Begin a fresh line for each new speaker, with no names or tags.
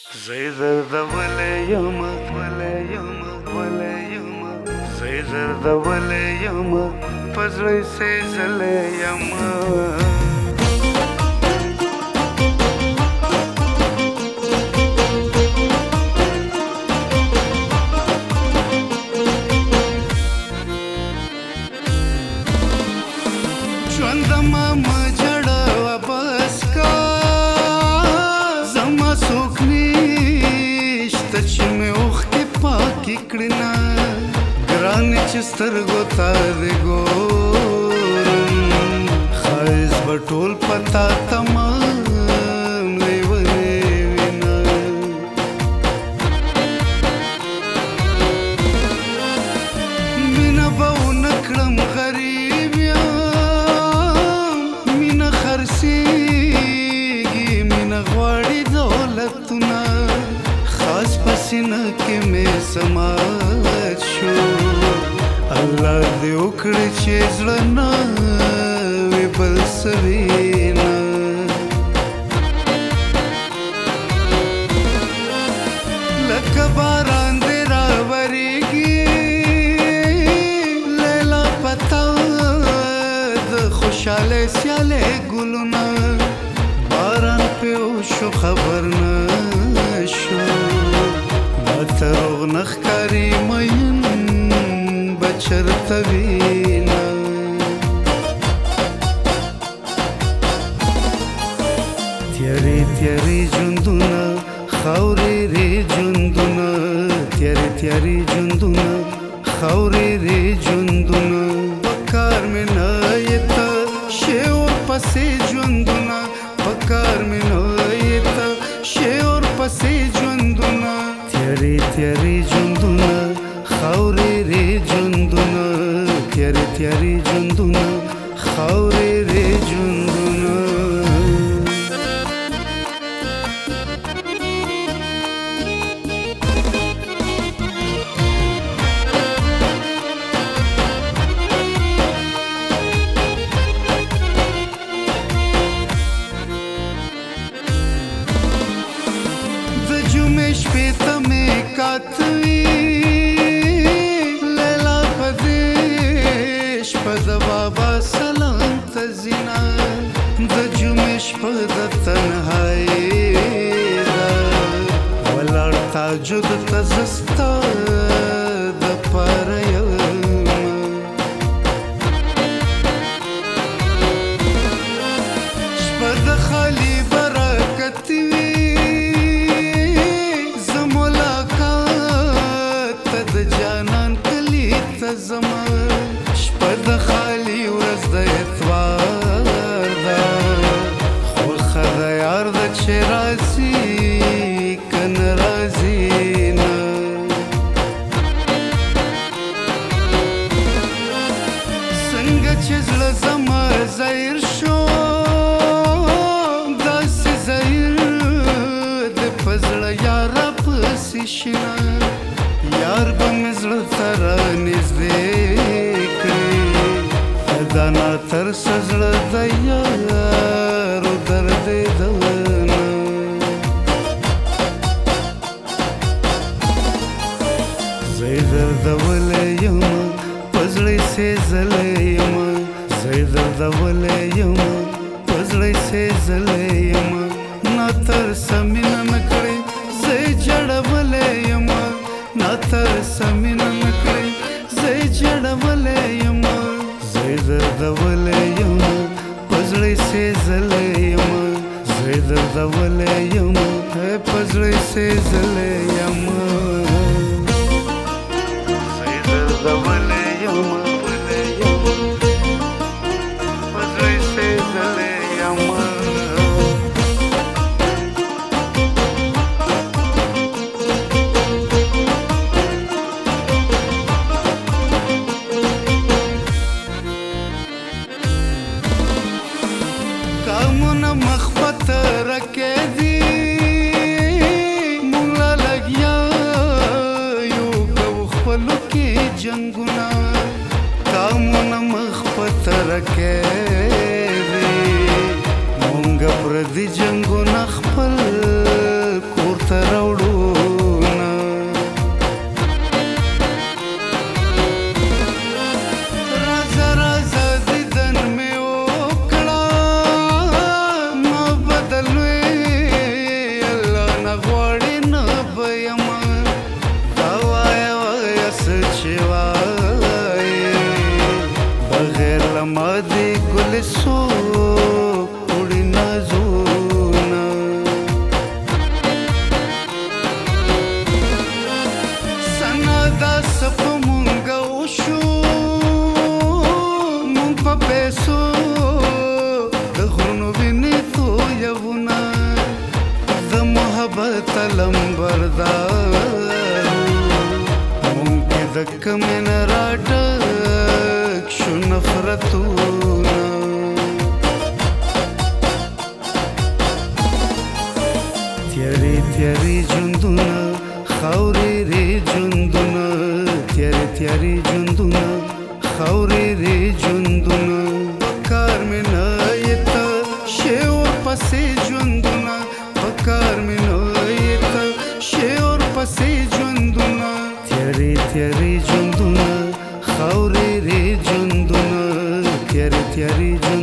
زي زردولة يوما ولا يوما ولا يوما زي زردولة يوما فزري سيزلة يوما ژوندما مجړه وبس کا زما څوک نشته چې مې اوښکې پاکې کړي نه ګرانې چې سترګو ته دې ګورم ښایست به ټول په تا تمام لیونې وینه مینه به ونه کړم غریب غواړي دولتونه خاص پسینه کې مې سمات شو الله دې وکړي چې زړه نه وي بل څه وینه لکه باران دې راورېږي لیلا په تا د خوشحالۍ سیالۍ ګلونه باران پیو شو خبر نشو ماته روغ نخکاری مین بچرته وینا تیاری تیاری ژوندونه خاورې ری ژوندونه تیاری تیاری ژوندونه خاورې ری ژوندونه پکار مې نه یې ته شی ورپسې ژوندونه پکار مې نه یې ته شی ورپسې ژوندونه تیارې تیارې ژوندونه خاورې ری ژوندونه تیارې تیارې ژوندونه خاورې ری ژوندونه شپې ته مې کاتوي لیلا په دې شپه د بابا سلام ته ځینه د جمعې شپه د تنهایي ده ولاړ تاجد ته زه ستا دپاره یمه شپه د خالي برکت وي زما شپه د خالي ورځ د اتوار ده خوښه د یار ده چې راځي که نه راځي نه څنګه چې زړه زما زهیر شو داسې زهیر د په زړه یاره پسې شینه یار به مې زړه ته رانږدې کړي دا ناترسه زړه د یارو دردېدنه زه یې دردولی یمه په زړه یې سېزلی یمه زه یې دردولی یمه په زړه یې سېزلی یمه ناترسه مینه مې کړې زه یې جړولی یمه ناترسه مینه مې کړې زه یې جړولی یمه زه یې دردولی یمه په زړه یې سېزلی یمه زه یې دردولی یمه په زړه یې سېزلی یمه زه یې دردولی یمه په زړه یې سېزلی یمه کامونه مخ په ترکې دي مونږ لا لګیا یو کوو خپلو کې جنګونه کامونه مخ په ترکې دي مونږ پردي جنګونه خپل کور ته راوړو نه راځه راځه دیدن مې وکړه ما بدل وې الله نه غواړي نه به یم دا وایه وایه څه چې وایې بغیر له ما دې ګلې څوک وړي نازونه سنا دا څه په مونږه وشو مونږ په پیسو د غرونو وینې تویوونه د محبت لمبردار مونږ کې د کمې نه راډک شو نفرتونه تیارې تیارې ژوندونه خاورې رې ژوندونه تیارې تیارې ژوندونه خاورې رې ژوندونه پکار مې نه یې ته شی ورپسې ژوندونه پکار مې نه یې ته شی ورپسې ژوندونه تیارې تیارې ژوندونه خاورې رې ژوندونه تیارې تیارې ژوندونه